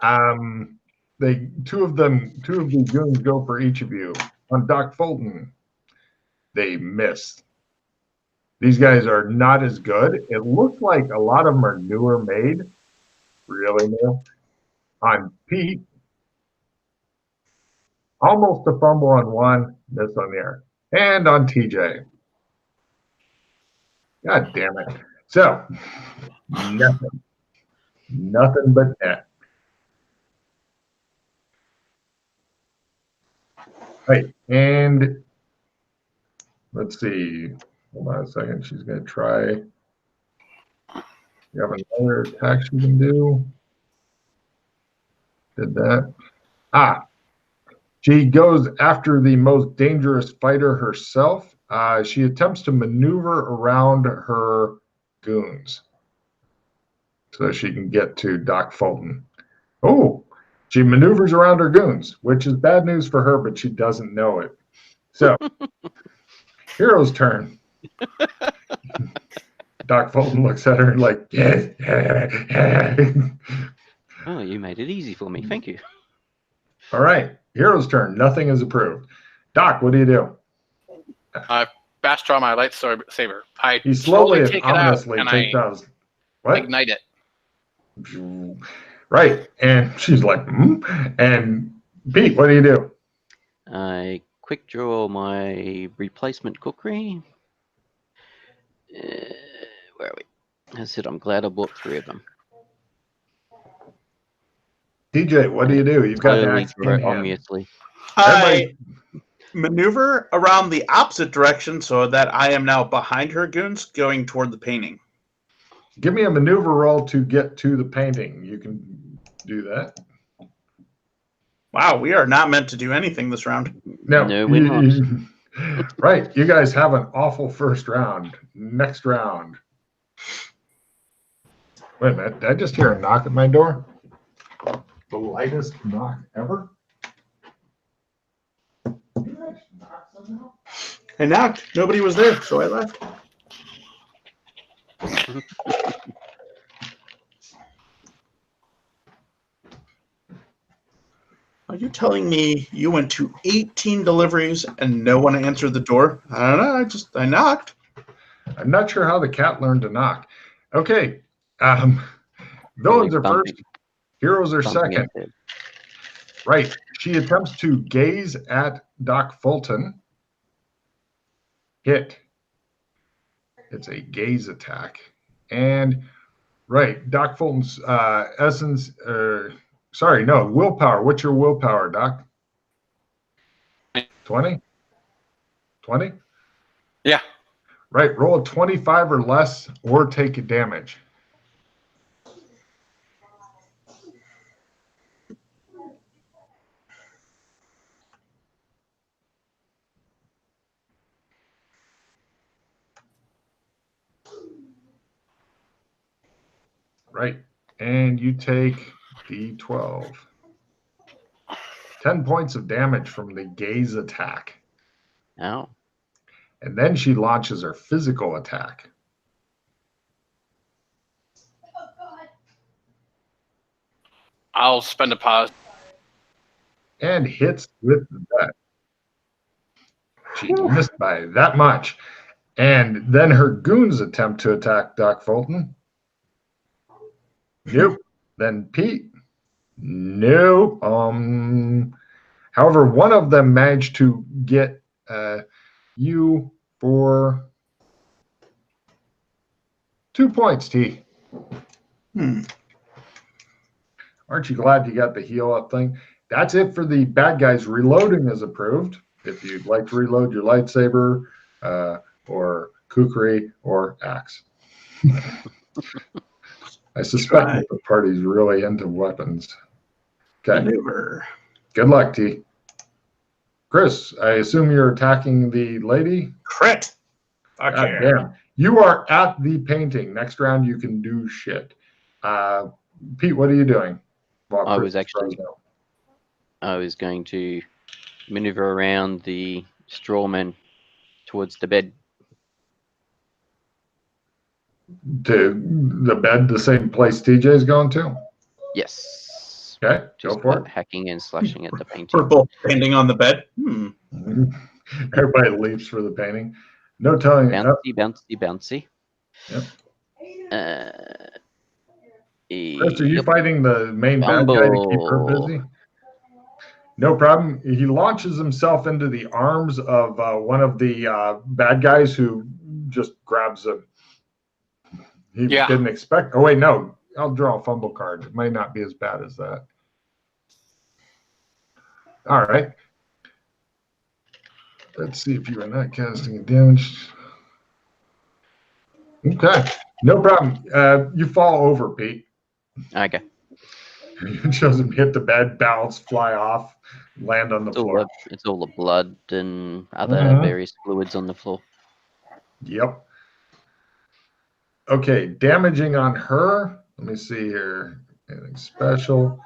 Two of the goons go for each of you. On Doc Fulton, they miss. These guys are not as good. It looks like a lot of them are newer made, really new. On Pete, almost a fumble on one, miss on the air. And on TJ. God damn it. So, nothing. Nothing but net. Right, and let's see. Hold on a second. She's going to try. You have another attack she can do. Did that. She goes after the most dangerous fighter herself. She attempts to maneuver around her goons so she can get to Doc Fulton. Oh, she maneuvers around her goons, which is bad news for her, but she doesn't know it. So, Hero's turn. Doc Fulton looks at her like, Oh, you made it easy for me. Thank you. All right, Hero's turn. Nothing is approved. Doc, what do you do? I fast draw my lightsaber. I He slowly and take ominously it out takes and out. What? ignite it. Right, and she's like, And Pete, what do you do? I quick draw my replacement cookery. Where are we? I said I'm glad I bought 3 of them. DJ, what do you do? You've got Totally an axe in hand. obviously. I maneuver around the opposite direction so that I am now behind her goons going toward the painting. Give me a maneuver roll to get to the painting. You can do that. Wow, we are not meant to do anything this round. No, we're not. Right, you guys have an awful first round. Next round. Wait a minute, did I just hear a knock at my door? The lightest knock ever? I knocked. Nobody was there, so I left. Are you telling me you went to 18 deliveries and no one answered the door? I don't know. I knocked. I'm not sure how the cat learned to knock. Okay. Villains are first. Heroes are second. Right. She attempts to gaze at Doc Fulton. Hit. It's a gaze attack. And, right, Doc Fulton's essence... willpower. What's your willpower, Doc? 20? 20? Yeah. Right, roll a 25 or less or take a damage. Right, and you take D12. 10 points of damage from the gaze attack. Oh. And then she launches her physical attack. I'll spend a pause. And hits with that. She missed by that much. And then her goons attempt to attack Doc Fulton. Nope. Then Pete. Nope. However, one of them managed to get you for 2 points, T. Aren't you glad you got the heal up thing? That's it for the bad guys. Reloading is approved. If you'd like to reload your lightsaber or kukri or axe. I suspect that the party's really into weapons. Okay. Maneuver. Good luck, T. Chris, I assume you're attacking the lady? Crit. Okay. Damn. You are at the painting. Next round, you can do shit. Pete, what are you doing? Well, I was going to maneuver around the strawman towards the bed. To the bed, the same place TJ's going to? Yes. Okay, Just go for it. hacking and slashing at the painting. We're both standing on the bed. Everybody leaps for the painting. No telling. Bouncy, bouncy. Yep. Chris, are you Yep. fighting the main bad guy to keep her Fumble. busy? No problem. He launches himself into the arms of one of the bad guys who just grabs him. He didn't expect. Oh, wait, no. I'll draw a fumble card. It might not be as bad as that. All right. Let's see if you are not casting damage. Okay. No problem. You fall over, Pete. Okay. It shows him hit the bed, bounce, fly off, land on the floor. It's all the blood and other various fluids on the floor. Yep. Okay, damaging on her. Let me see here. Anything special?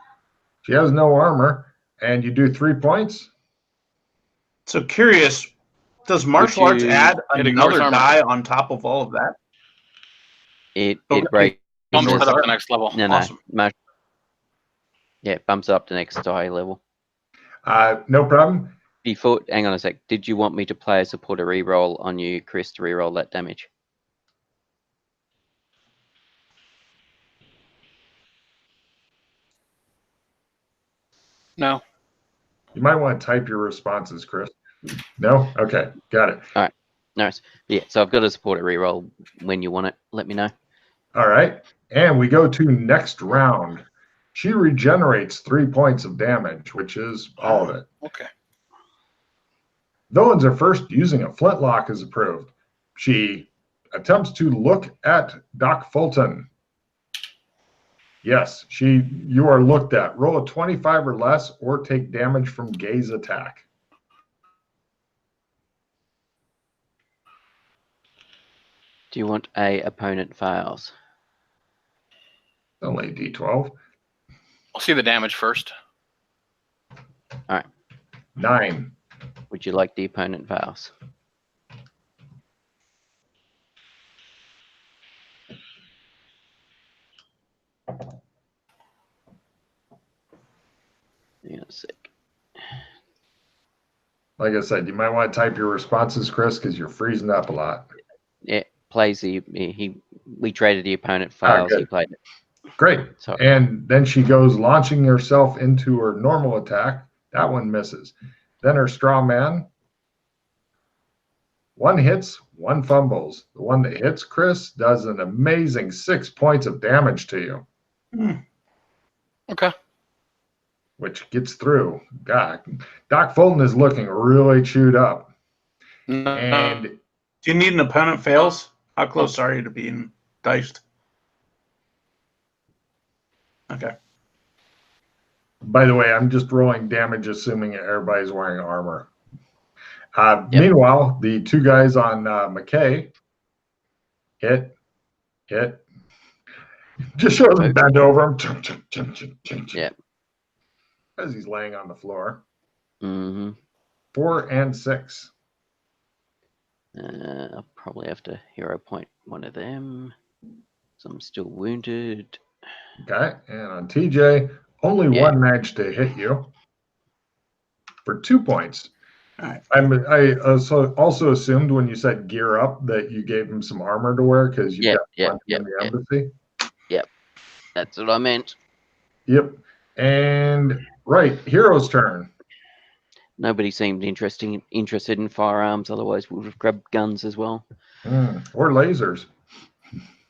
She has no armor, and you do 3 points. So curious, does martial arts add another die on top of all of that? It Okay. breaks. Bumps it up to the next level. No, Awesome. no. Yeah, it bumps it up to next to high level. No problem. Before, hang on a sec. Did you want me to play a supporter reroll on you, Chris, to reroll that damage? No. You might want to type your responses, Chris. No? Okay, got it. All right. Nice. Yeah, so I've got a supporter reroll. When you want it, let me know. All right, and we go to next round. She regenerates 3 points of damage, which is all of it. Okay. Villains are first using a flintlock as approved. She attempts to look at Doc Fulton. Yes, you are looked at. Roll a 25 or less or take damage from gaze attack. Do you want a opponent fails? Only D12. I'll see the damage first. All right. 9. Would you like the opponent fails? Hang on a sec. Like I said, you might want to type your responses, Chris, because you're freezing up a lot. Yeah, plays we traded the opponent fails. He played it. Great. So, And then she goes launching herself into her normal attack. That one misses. Then her straw man. 1 hits, 1 fumbles. The one that hits Chris does an amazing 6 points of damage to you. Okay. Which gets through. God, Doc Fulton is looking really chewed up. And do you need an opponent fails? How close are you to being diced? Okay. by the way, I'm just rolling damage assuming everybody's wearing armor. Meanwhile, the 2 guys on McKay hit. Just shows him bend over him. Yeah. As he's laying on the floor. Mm-hmm. 4 and 6. I'll probably have to hero point one of them. So I'm still wounded. Okay, and on TJ, only 1 managed to hit you for 2 points. All right. I also assumed when you said gear up that you gave him some armor to wear because you got one in the embassy. Yep, that's what I meant. Yep, and right, hero's turn. Nobody seemed interested in firearms. Otherwise, we would have grabbed guns as well. Or lasers.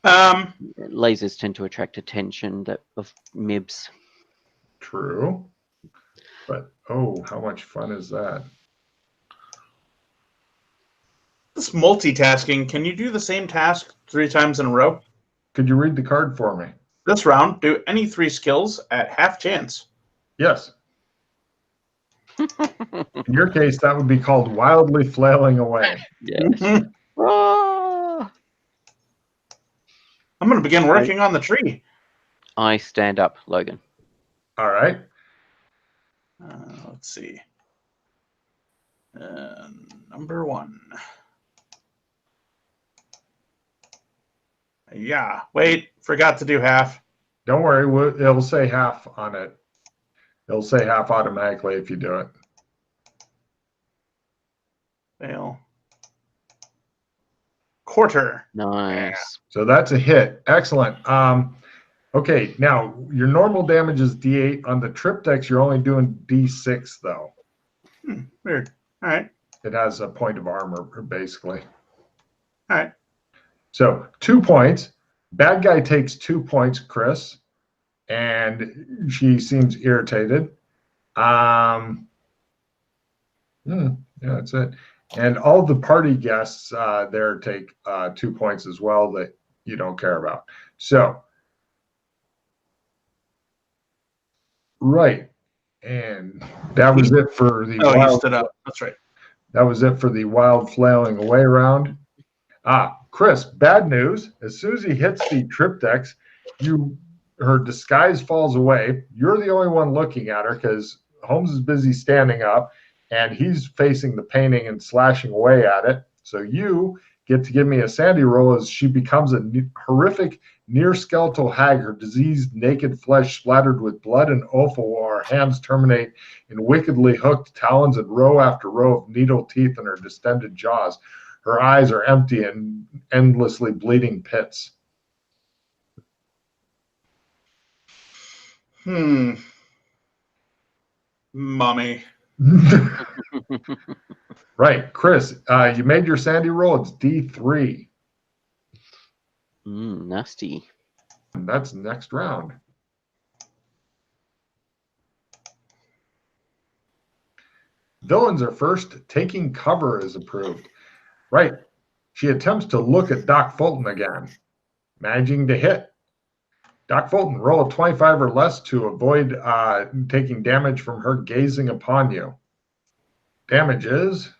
Lasers tend to attract attention of MIBs. True. But, oh, how much fun is that? This multitasking, can you do the same task 3 times in a row? Could you read the card for me? This round, do any 3 skills at half chance. Yes. In your case, that would be called wildly flailing away. Yes. I'm going to begin working on the tree. I stand up, Logan. All right. Let's see. Number 1. Yeah. Wait, forgot to do half. Don't worry, it'll say half on it. It'll say half automatically if you do it. Fail. Quarter. Nice. So that's a hit. Excellent. Okay, now your normal damage is D8. On the triptychs, you're only doing D6 though. Weird. All right. It has a point of armor, basically. All right. So 2 points. Bad guy takes 2 points, Chris, and she seems irritated. Yeah, that's it. And all the party guests there take 2 points as well that you don't care about. So, right. And that was it for the Oh, you wild. stood up. That's right. That was it for the wild flailing away round. Chris, bad news. As soon as he hits the triptychs, her disguise falls away. You're the only one looking at her because Holmes is busy standing up and he's facing the painting and slashing away at it. So you get to give me a sandy roll as she becomes a horrific near-skeletal hag, her diseased naked flesh splattered with blood and offal, while her hands terminate in wickedly hooked talons and row after row of needle teeth in her distended jaws. Her eyes are empty and endlessly bleeding pits. Mommy. Right, Chris, you made your sandy roll. It's D3. Nasty. And that's next round. Villains are first. Taking cover is approved. Right. She attempts to look at Doc Fulton again, managing to hit. Doc Fulton, roll a 25 or less to avoid taking damage from her gazing upon you. Damage is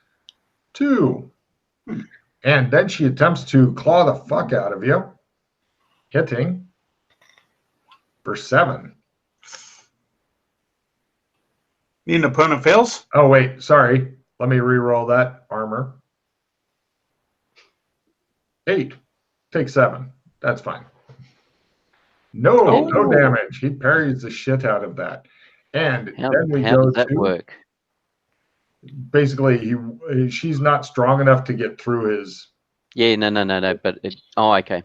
2. And then she attempts to claw the fuck out of you, hitting for 7. Need an opponent fails? Oh, wait, sorry. Let me re-roll that armor. 8. Take 7. That's fine. No damage. He parries the shit out of that. And How then we how go does that to work? basically she's not strong enough to get through his. Yeah, no. But okay.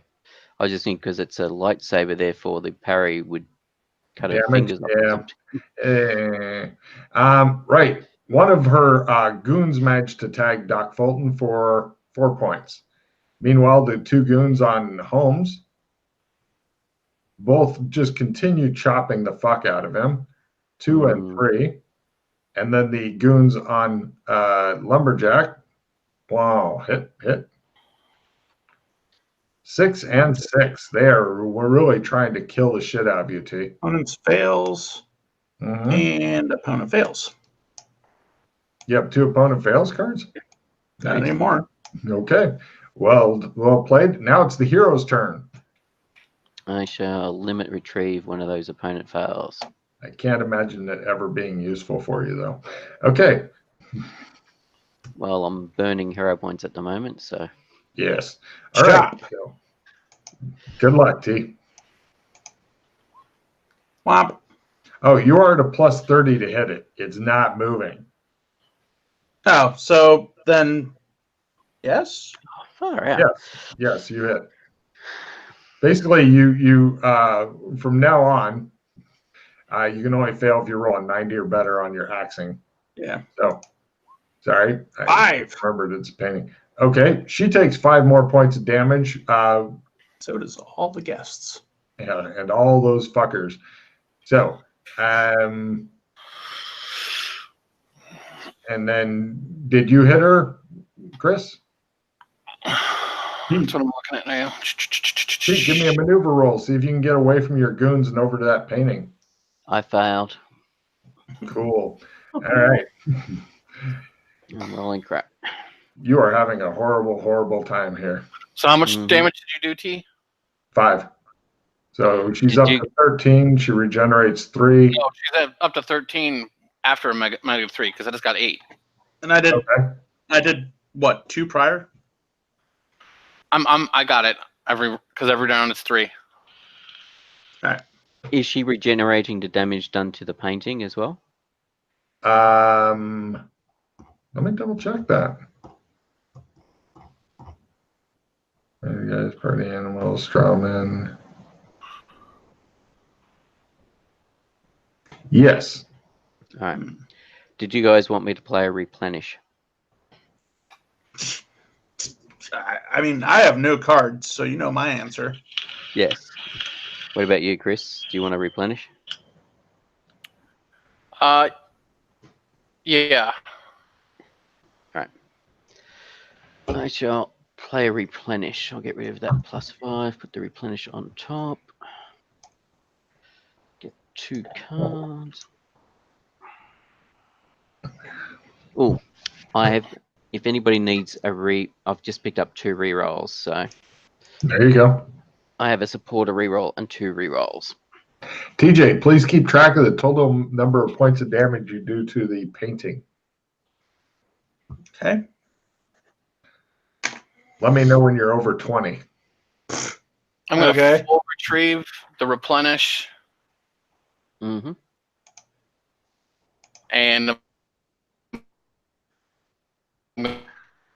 I was just thinking because it's a lightsaber, therefore the parry would cut her fingers off. Yeah. Right. One of her goons managed to tag Doc Fulton for 4 points. Meanwhile, the 2 goons on Holmes both just continue chopping the fuck out of him. 2 and 3. And then the goons on Lumberjack. Wow, hit. 6 and 6. We're really trying to kill the shit out of you, T. Opponents fails. And opponent fails. You have 2 opponent fails cards? Not anymore. Okay. Well played. Now it's the hero's turn. I shall limit retrieve one of those opponent fails. I can't imagine it ever being useful for you, though. Okay. Well, I'm burning hero points at the moment, so. Yes. All right. So, good luck, T. Womp. Oh, you are at a plus 30 to hit it. It's not moving. Oh, so then, yes? Far out. Yes, you hit. Basically, you from now on, you can only fail if you roll a 90 or better on your axing. Yeah. So, sorry. 5. I remembered it's painting. Okay, she takes 5 more points of damage. So does all the guests. Yeah, and all those fuckers. So, and then did you hit her, Chris? That's what I'm looking at now. Pete, give me a maneuver roll. See if you can get away from your goons and over to that painting. I failed. Cool. All right. I'm rolling crap. You are having a horrible, horrible time here. So how much damage did you do, T? 5. So she's up to 13. She regenerates 3. No, she's up to 13 after a negative 3 because I just got 8. And I did. Okay. I did what? 2 prior. I got it because every round it's 3. All right. Is she regenerating the damage done to the painting as well? Let me double check that. You guys, party animals, strawman. Yes. All right. Did you guys want me to play a replenish? I mean, I have no cards, so you know my answer. Yes. What about you, Chris? Do you want to replenish? Yeah. I shall play a replenish. I'll get rid of that +5, put the replenish on top. Get 2 cards. Oh, I have, if anybody needs a I've just picked up 2 rerolls, so There you go. I have a supporter reroll and 2 rerolls. TJ, please keep track of the total number of points of damage you do to the painting. Okay. Let me know when you're over 20. I'm going to Okay. full retrieve the replenish Mm-hmm. and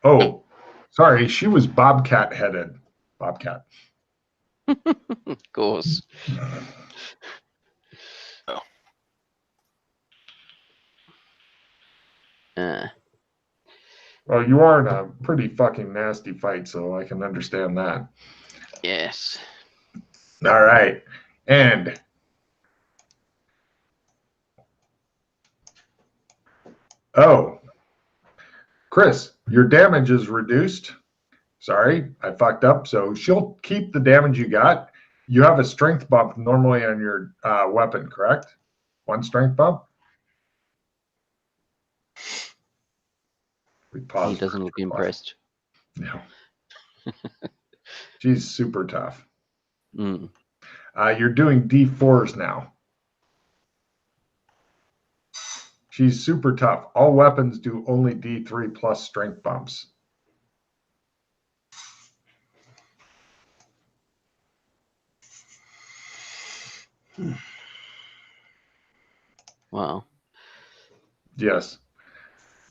Oh, sorry. She was Bobcat headed. Bobcat. Of course. Oh. Well, you are in a pretty fucking nasty fight, so I can understand that. Yes. All right. And Chris, your damage is reduced. Sorry, I fucked up. So she'll keep the damage you got. You have a strength bump normally on your weapon, correct? 1 strength bump. We He paused. doesn't look impressed. No. She's super tough. Mm. You're doing D4s now. She's super tough. All weapons do only D3 plus strength bumps. Wow. Yes.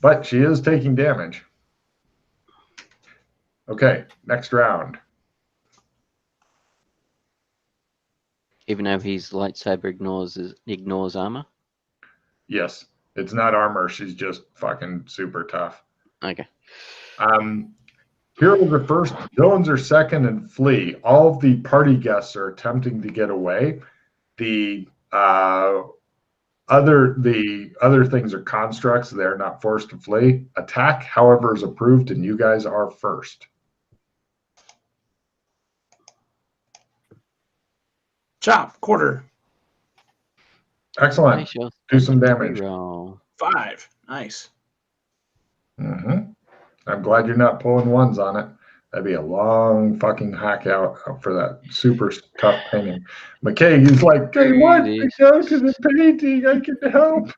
But she is taking damage. Okay, next round. Even though his lightsaber ignores armor? Yes. It's not armor. She's just fucking super tough. Okay. Heroes are first, villains are second, and flee. All of the party guests are attempting to get away. The other things are constructs. They're not forced to flee. Attack, however, is approved, and you guys are first. Chop, quarter. Excellent. I shall Do some spend a damage. reroll. 5. Nice. I'm glad you're not pulling ones on it. That'd be a long fucking hack out for that super tough painting. McKay, he's like, he wants to go to the painting. I can help.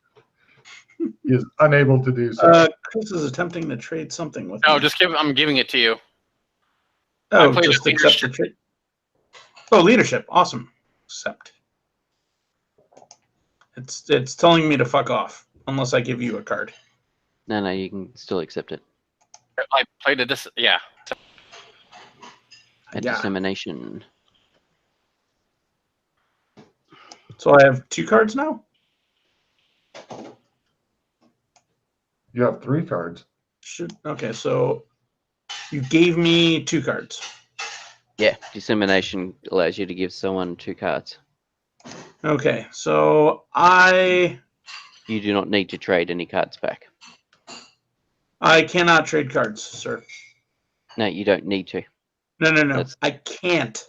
He is unable to do so. Chris is attempting to trade something with no, me. just I'm giving it to you. Oh, I played just a accept the leadership. trade. Oh, leadership. Awesome. Accept. It's telling me to fuck off unless I give you a card. No, you can still accept it. I played a yeah. A Yeah. dissemination. So I have 2 cards now? You have 3 cards. Okay, so you gave me 2 cards. Yeah, dissemination allows you to give someone 2 cards. Okay, so I You do not need to trade any cards back. cannot trade cards, sir. No, you don't need to. No. That's- I can't.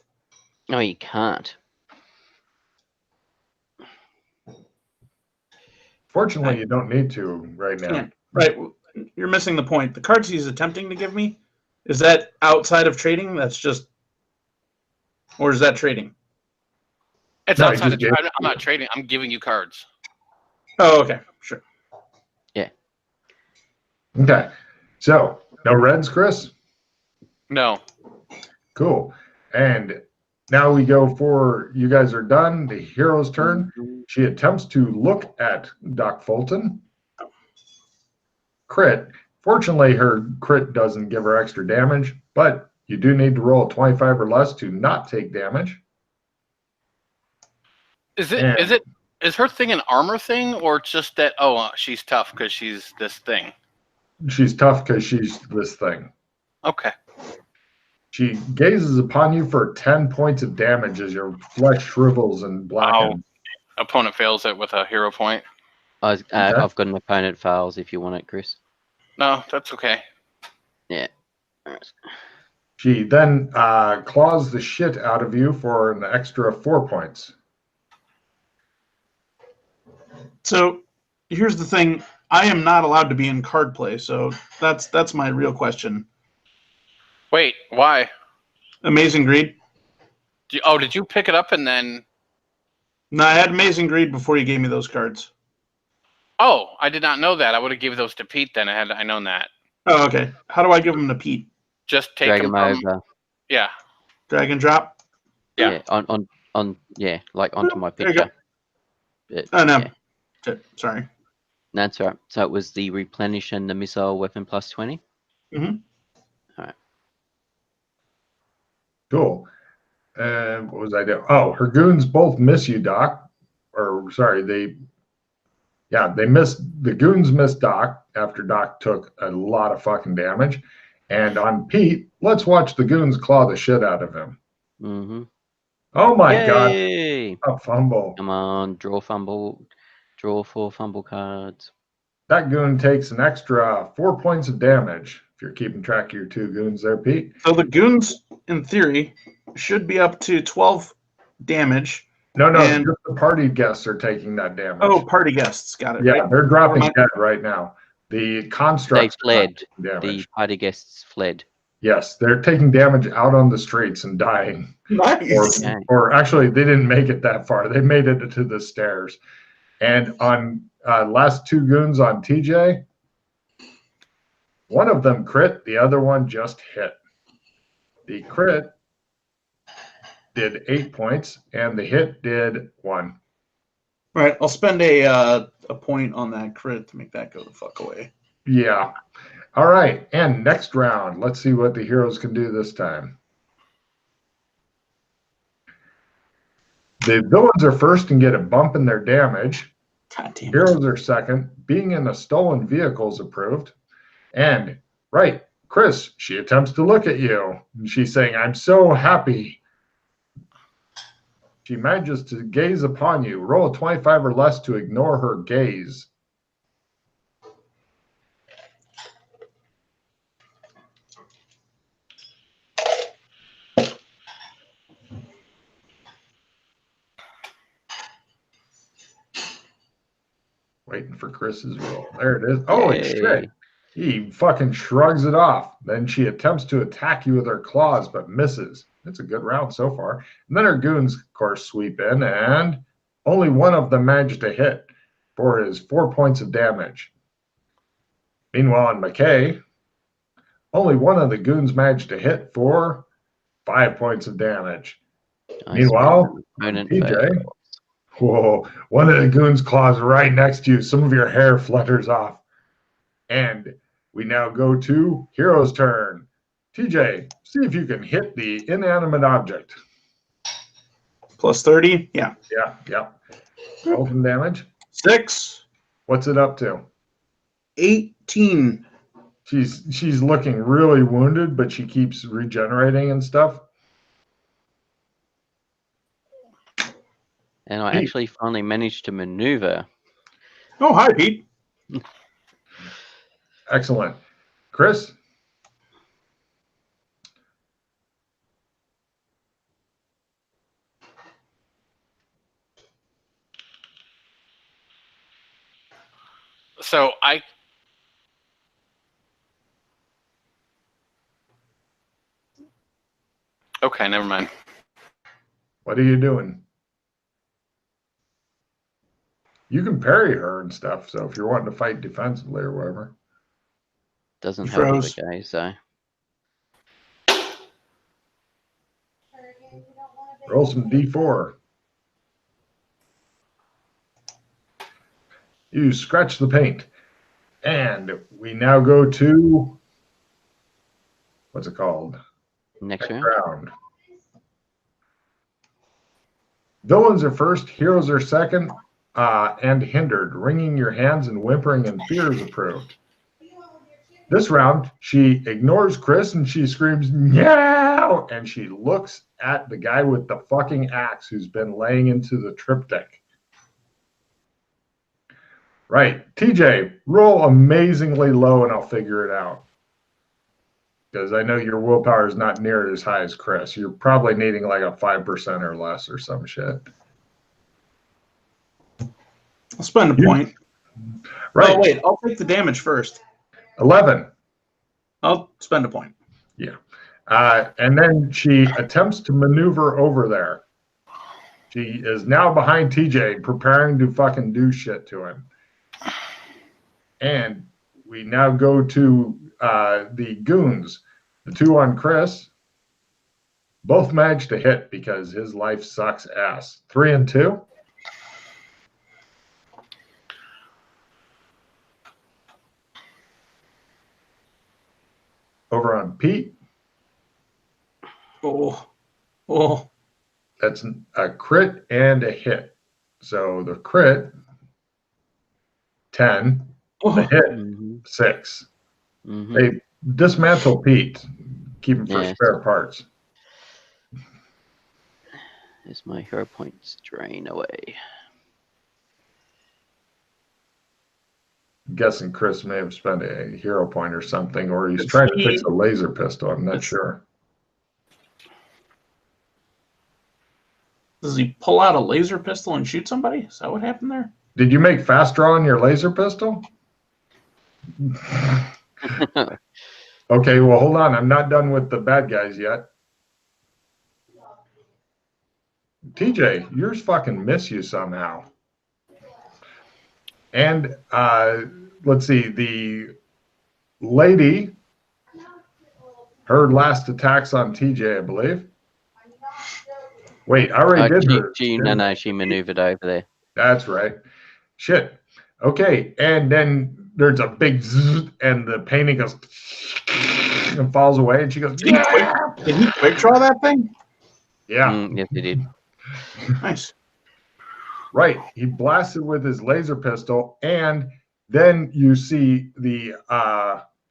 No, you can't. Fortunately, you don't need to right now. Can't. Right. You're missing the point. The cards he's attempting to give me, is that outside of trading? That's just, or is that trading? It's No, he outside just of. gave I'm not trading. I'm giving you cards. Oh, okay, sure. Okay. So, no reds, Chris? No. Cool. And now we go for, you guys are done. The hero's turn. She attempts to look at Doc Fulton. Crit. Fortunately, her crit doesn't give her extra damage, but you do need to roll a 25 or less to not take damage. Is her thing an armor thing, or just that? Oh, she's tough because she's this thing. She's tough because she's this thing. Okay. She gazes upon you for 10 points of damage as your flesh shrivels and blackens. Opponent fails it with a hero point. I've got an opponent fails if you want it, Chris. No, that's okay. Yeah. She then claws the shit out of you for an extra 4 points. So here's the thing. I am not allowed to be in card play, so that's my real question. Wait, why? Amazing Greed? Did you pick it up and then... No, I had Amazing Greed before you gave me those cards. Oh, I did not know that. I would have given those to Pete then. I known that. Oh, okay. How do I give them to Pete? Just take Drag them them from... over. Yeah. Drag and drop? Yeah. Like onto my There you go. picture. Oh, no. Yeah. Sorry. That's right. So it was the replenish and the missile weapon plus 20. Mm-hmm. All right. Cool. And what was I doing? Oh, her goons both miss you, Doc. Or sorry, they missed. The goons missed Doc after Doc took a lot of fucking damage. And on Pete, let's watch the goons claw the shit out of him. Mm-hmm. Oh my Yay! God. A fumble. Come on, draw 4 fumble cards. That goon takes an extra 4 points of damage. If you're keeping track of your 2 goons there, Pete. So the goons, in theory, should be up to 12 damage. No, and... just the party guests are taking that damage. Oh, party guests. Got it. Yeah, right? they're dropping dead right now. The constructs They fled. The party guests fled. Yes, they're taking damage out on the streets and dying. Nice. Or actually, they didn't make it that far. They made it to the stairs. And on last 2 goons on TJ, one of them crit, the other one just hit. The crit did 8 points, and the hit did 1. All right, I'll spend a point on that crit to make that go the fuck away. Yeah. All right, and next round, let's see what the heroes can do this time. The villains are first and get a bump in their damage. God damn it. Heroes are second. Being in a stolen vehicle is approved. And, right, Chris, she attempts to look at you. And she's saying, I'm so happy. She manages to gaze upon you. Roll a 25 or less to ignore her gaze. Waiting for Chris's roll. There it is. Oh, shit. He fucking shrugs it off. Then she attempts to attack you with her claws, but misses. It's a good round so far. And then her goons, of course, sweep in, and only one of them managed to hit for his 4 points of damage. Meanwhile, on McKay, only one of the goons managed to hit for 5 points of damage. Meanwhile, PJ, whoa, one of the goons claws right next to you. Some of your hair flutters off. And we now go to hero's turn. TJ, see if you can hit the inanimate object. Plus 30? Yeah. Yeah. Roll some damage. 6. What's it up to? 18. She's looking really wounded, but she keeps regenerating and stuff. And I actually finally managed to maneuver. Oh, hi, Pete. Excellent. Chris? So Okay, never mind. What are you doing? You can parry her and stuff, so if you're wanting to fight defensively or whatever. Doesn't help the guy, so. Roll some D4. You scratch the paint. And we now go to, what's it called? Next round. Round. Villains are first, heroes are second, and hindered. Wringing your hands and whimpering in fear is approved. This round, she ignores Chris and she screams, "Meow!" And she looks at the guy with the fucking axe who's been laying into the triptych. Right. TJ, roll amazingly low and I'll figure it out. Because I know your willpower is not near as high as Chris. You're probably needing like a 5% or less or some shit. I'll spend a point. Right. Oh, wait. I'll take the damage first. 11. I'll spend a point. Yeah. And then she attempts to maneuver over there. She is now behind TJ, preparing to fucking do shit to him. And we now go to the goons. The two on Chris both managed to hit because his life sucks ass. 3 and 2. Over on Pete. Oh. That's a crit and a hit. So the crit, 10. The hit, 6. They dismantle Pete. Keep him for spare parts. There's my hero points drain away. I'm guessing Chris may have spent a hero point or something, or he's trying to fix a laser pistol. I'm not sure. Does he pull out a laser pistol and shoot somebody? Is that what happened there? Did you make fast draw on your laser pistol? Okay, well, hold on. I'm not done with the bad guys yet. TJ, yours fucking miss you somehow. And let's see, the lady, her last attack's on TJ, I believe. Wait, I already did her. She maneuvered over there. That's right. Shit. Okay, and then there's a big zzz, and the painting goes and falls away, and she goes, "Yeah!" Did he quick draw that thing? Yeah. Yes, he did. Nice. Right. He blasted with his laser pistol, and then you see the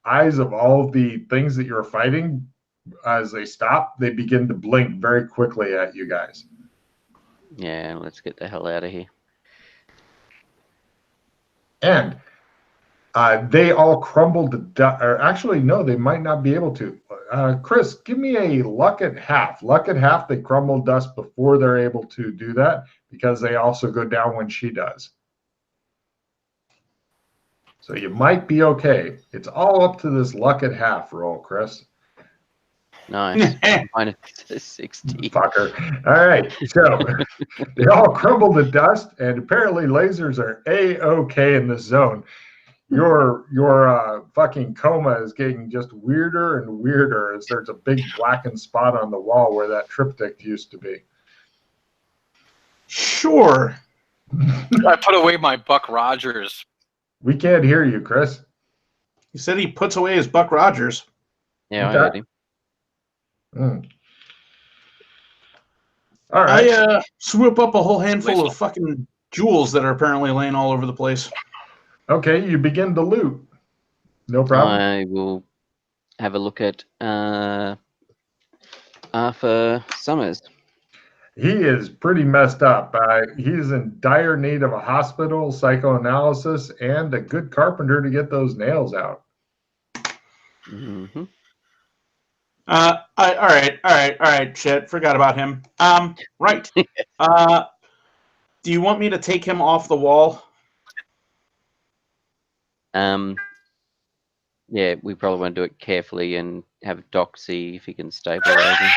eyes of all of the things that you're fighting. As they stop, they begin to blink very quickly at you guys. Yeah, let's get the hell out of here. And they all crumble to dust. Or actually, no, they might not be able to. Chris, give me a luck at half. Luck at half, they crumble dust before they're able to do that, because they also go down when she does. So you might be okay. It's all up to this luck at half roll, Chris. Nice. Minus 60. Fucker. All right. So they all crumble to dust, and apparently lasers are A-okay in this zone. Your fucking coma is getting just weirder and weirder as there's a big blackened spot on the wall where that triptych used to be. Sure. I put away my Buck Rogers. We can't hear you, Chris. He said he puts away his Buck Rogers. Yeah, I heard him. All right. I swoop up a whole handful of fucking jewels that are apparently laying all over the place. Okay, you begin to loot. No problem. I will have a look at Arthur Summers. He is pretty messed up. He's in dire need of a hospital, psychoanalysis, and a good carpenter to get those nails out. Mm-hmm. All right. Shit, forgot about him. Right. Do you want me to take him off the wall? Yeah, we probably want to do it carefully and have Doc see if he can stabilize him.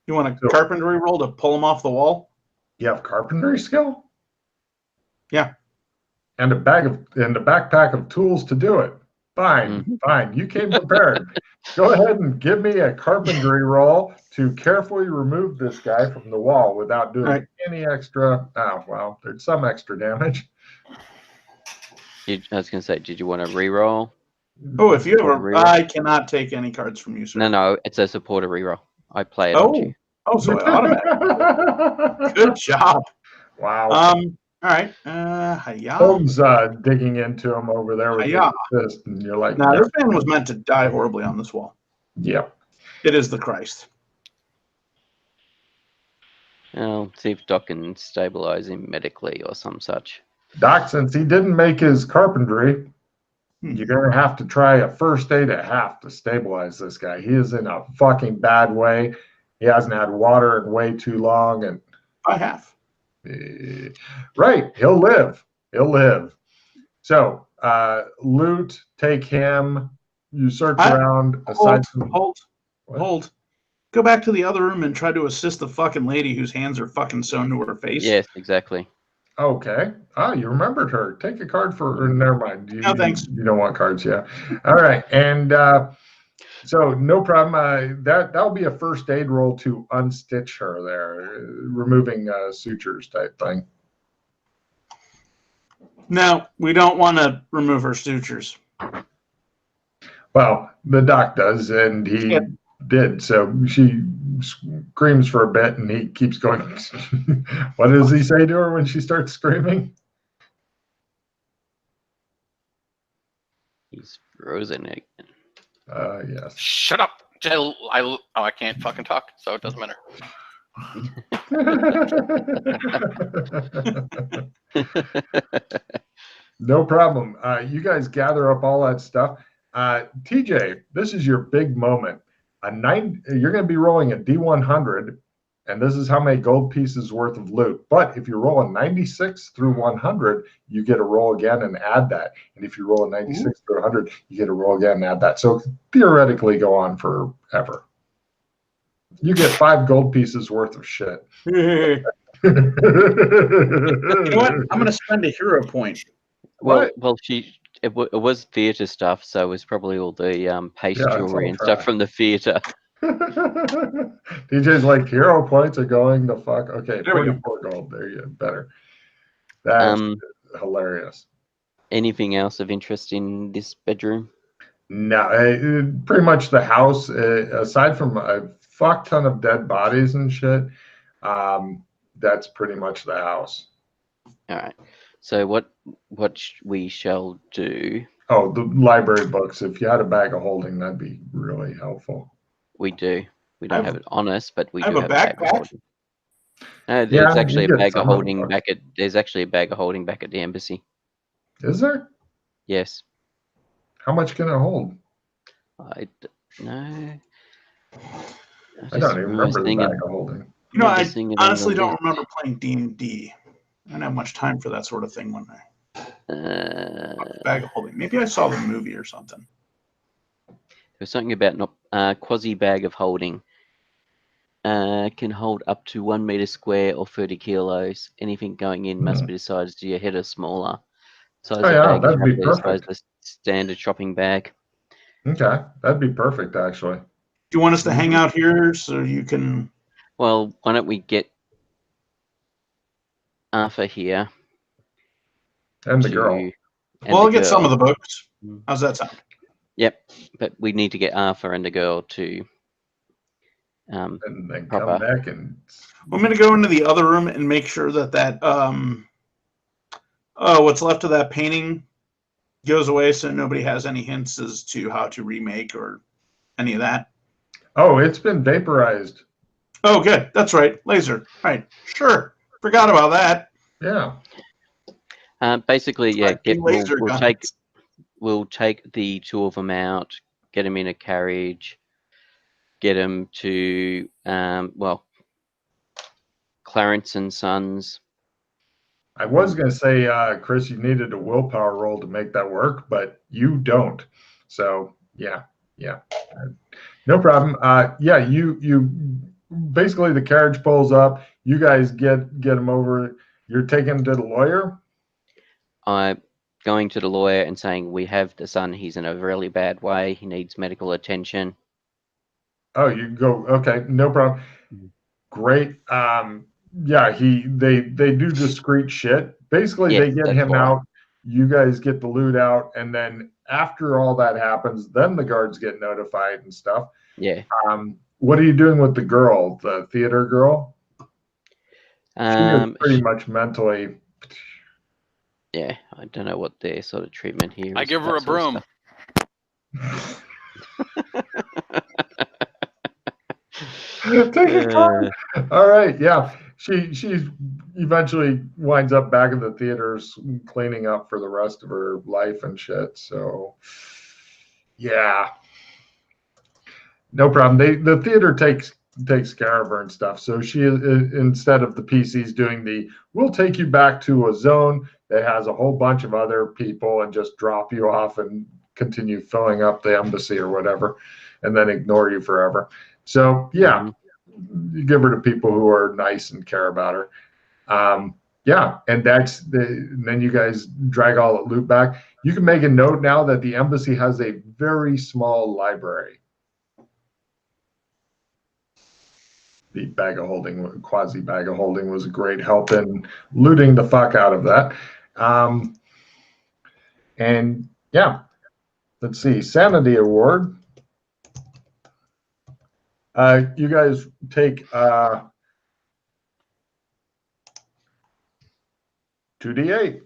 You want a carpentry roll to pull him off the wall? You have carpentry skill? Yeah. And a backpack of tools to do it. Fine, fine. You came prepared. Go ahead and give me a carpentry roll to carefully remove this guy from the wall without doing any extra. Oh, well, there's some extra damage. I was going to say, did you want to reroll? Oh, if you ever, I cannot take any cards from you, sir. No, it's a supporter reroll. I play it on you. Oh, so it automatically. Good job. Wow. All right. Hiya. Holmes digging into him over there with his fist, and you're like, "Now, this man was meant to die horribly on this wall." Yep. It is the Christ. I'll see if Doc can stabilize him medically or some such. Doc, since he didn't make his carpentry, you're going to have to try a first aid at half to stabilize this guy. He is in a fucking bad way. He hasn't had water in way too long. And by half. Right. He'll live. He'll live. So, loot, take him. You search around. Hold. Go back to the other room and try to assist the fucking lady whose hands are fucking sewn to her face. Yes, exactly. Okay. Oh, you remembered her. Take a card for her. Never mind. No, thanks. You don't want cards, yeah. All right. And so no problem. That'll be a first aid roll to unstitch her there, removing sutures type thing. No, we don't want to remove her sutures. Well, the doc does, and he did. So she screams for a bit, and he keeps going. What does he say to her when she starts screaming? He's frozen again. Yes. Shut up. I can't fucking talk, so it doesn't matter. No problem. You guys gather up all that stuff. TJ, this is your big moment. You're going to be rolling a d100, and this is how many gold pieces worth of loot. But if you roll a 96 through 100, you get a roll again and add that. And if you roll a 96 through 100, you get a roll again and add that. So theoretically, go on forever. You get 5 gold pieces worth of shit. You know what? I'm going to spend a hero point. Well, it was theatre stuff, so it was probably all the paste jewelry and stuff from the theatre. DJ's like, hero points are going the fuck. Okay, 44 gold. There you go. Better. That's hilarious. Anything else of interest in this bedroom? No, pretty much the house, aside from a fuck ton of dead bodies and shit, that's pretty much the house. All right. So what we shall do? Oh, the library books. If you had a bag of holding, that'd be really helpful. We do. We don't have it on us, but we do have a bag of holding. No, there's actually a bag of holding back at. There's actually a bag of holding back at the embassy. Is there? Yes. How much can it hold? I don't even remember the bag of holding. You know, I honestly don't remember playing D&D. I didn't have much time for that sort of thing one night. Bag of holding. Maybe I saw the movie or something. There's something about quasi bag of holding. Can hold up to 1 meter square or 30 kilos. Anything going in must be the size of your head or smaller. Size of bag that'd be perfect. The standard shopping bag. Okay, that'd be perfect actually. Do you want us to hang out here so you can? Well, why don't we get Arthur here and the girl? Well, I'll get some of the books. How's that sound? Yep, but we need to get Arthur and the girl to and then come back and. I'm going to go into the other room and make sure that what's left of that painting goes away, so nobody has any hints as to how to remake or any of that. Oh, it's been vaporized. Oh, good. That's right. Laser. Right. Sure. Forgot about that. Yeah. Basically, yeah. We'll take the 2 of them out, get them in a carriage, get them to Clarence and Sons. I was going to say, Chris, you needed a willpower roll to make that work, but you don't. So yeah, no problem. You basically the carriage pulls up. You guys get them over. You're taking them to the lawyer. going to the lawyer and saying, we have the son, he's in a really bad way, he needs medical attention. Oh, you can go. Okay, no problem. Great. Yeah, they do discreet shit. Basically, Yeah, they get that's him why. out. You guys get the loot out, and then after all that happens, then the guards get notified and stuff. Yeah. What are you doing with the girl, the theater girl? She is pretty much mentally. Yeah, I don't know what their sort of treatment here is. I give for her that a sort of broom. Take a card. All right, yeah. She eventually winds up back in the theaters cleaning up for the rest of her life and shit. So yeah. No problem. The theater takes care of her and stuff. So she instead of the PCs doing we'll take you back to a zone that has a whole bunch of other people and just drop you off and continue filling up the embassy or whatever, and then ignore you forever. So yeah, you give her to people who are nice and care about her. Yeah, and then you guys drag all the loot back. You can make a note now that the embassy has a very small library. The bag of holding, quasi bag of holding, was a great help in looting the fuck out of that. And yeah, let's see, sanity award. You guys take 2d8.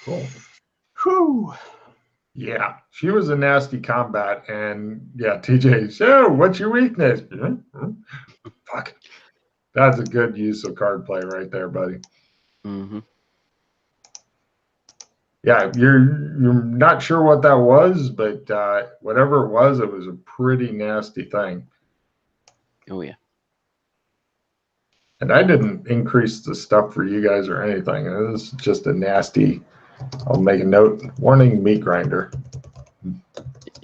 Cool. Whew. Yeah, she was a nasty combat, and yeah, TJ. So, what's your weakness? Fuck, that's a good use of card play right there, buddy. Yeah, you're not sure what that was, but whatever it was a pretty nasty thing. Oh yeah. And I didn't increase the stuff for you guys or anything. It was just a nasty. I'll make a note. Warning: meat grinder.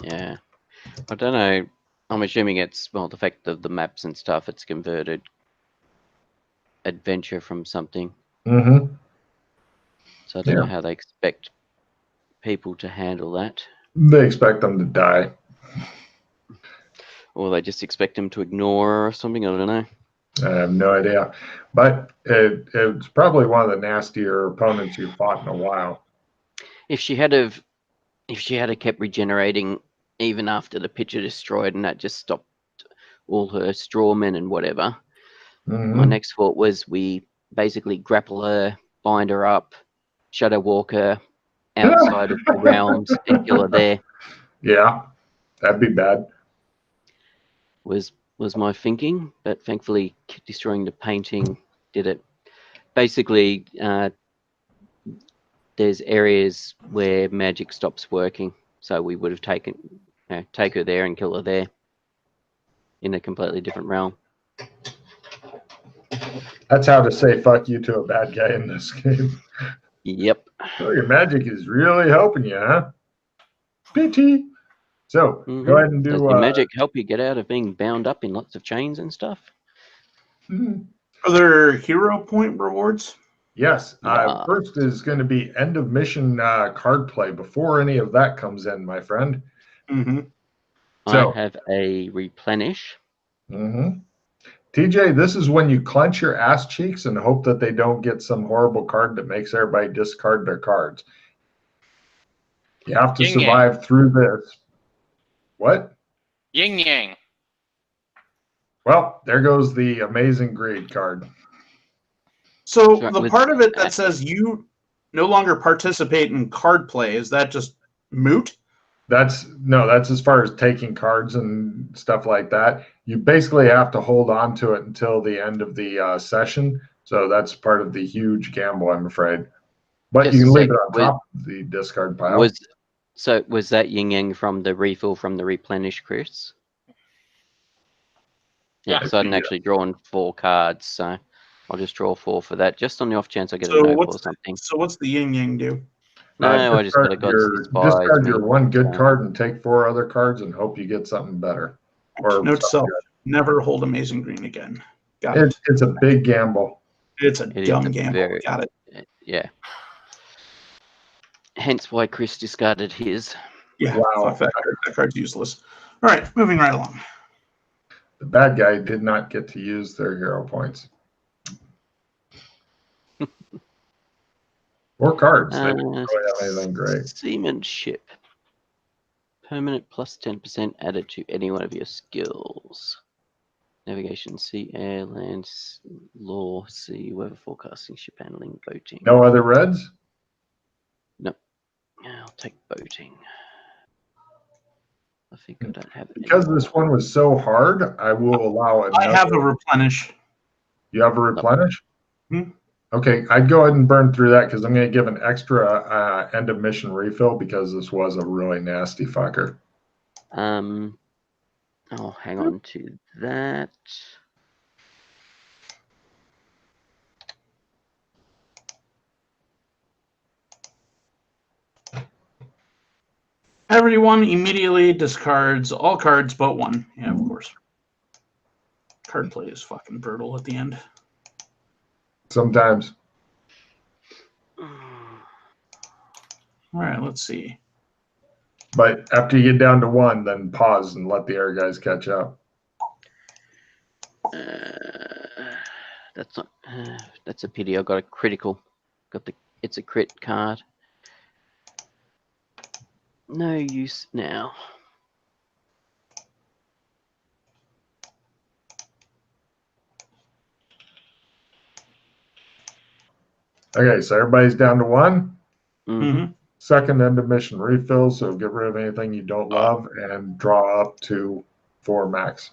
Yeah. I don't know. I'm assuming it's, well, the fact of the maps and stuff, it's converted adventure from something. Mm-hmm. So I don't know how they expect people to handle that. They expect them to die. Or they just expect them to ignore or something. I don't know. I have no idea. But it's probably one of the nastier opponents you fought in a while. If she had kept regenerating even after the picture destroyed, and that just stopped all her strawmen and whatever. My next thought was we basically grapple her, bind her up, shadow walk her outside of the realms and kill her there. Yeah, that'd be bad. Was my thinking, but thankfully destroying the painting did it. Basically, there's areas where magic stops working, so we would have take her there and kill her there in a completely different realm. That's how to say fuck you to a bad guy in this game. Yep. Oh, your magic is really helping you, huh? Pity. So go ahead and do. Does your magic help you get out of being bound up in lots of chains and stuff? Are there hero point rewards? Yes. Yeah. First is going to be end of mission card play before any of that comes in, my friend. So, I have a replenish. TJ, this is when you clench your ass cheeks and hope that they don't get some horrible card that makes everybody discard their cards. You have to survive through this. What? Yin Yang. Well, there goes the amazing greed card. So the part of it that says you no longer participate in card play, is that just moot? That's as far as taking cards and stuff like that. You basically have to hold on to it until the end of the session. So that's part of the huge gamble, I'm afraid. But you can leave it on top of the discard pile. Was that yin yang from the refill from the replenish, Chris? Yeah, so I hadn't actually drawn 4 cards, so I'll just draw 4 for that, just on the off chance I get a So noble or something. what's the yin yang do? No, I just got a God's Despise discard me. your one good So- card and take 4 other cards and hope you get something better. Or Note to self: something never hold Amazing Green again. Got good. it. It's a big gamble. It's a It is dumb a gamble. very- Got it. Yeah. Hence why Chris discarded his. Yeah. Wow. Fuck that card. That card's useless. All right, moving right along. The bad guy did not get to use their hero points. 4 cards. They didn't really have anything great. Seamanship. Permanent plus 10% added to any one of your skills. Navigation, sea, air, land, law, sea, weather forecasting, ship handling, boating. No other reds? I'll take boating. I think I don't have any Because more. this one was so hard, I will allow it. I have a replenish. You have a replenish? Hmm. Okay, I'd go ahead and burn through that because I'm going to give an extra end of mission refill because this was a really nasty fucker. I'll hang on to that. Everyone immediately discards all cards but one. Yeah, of course. Card play is fucking brutal at the end. Sometimes. All right, let's see. But after you get down to 1, then pause and let the air guys catch up. That's not. That's a pity. I got a critical. It's a crit card. No use now. Okay, so everybody's down to 1. Mm-hmm. Second end of mission refill, so get rid of anything you don't love and draw up to 4 max.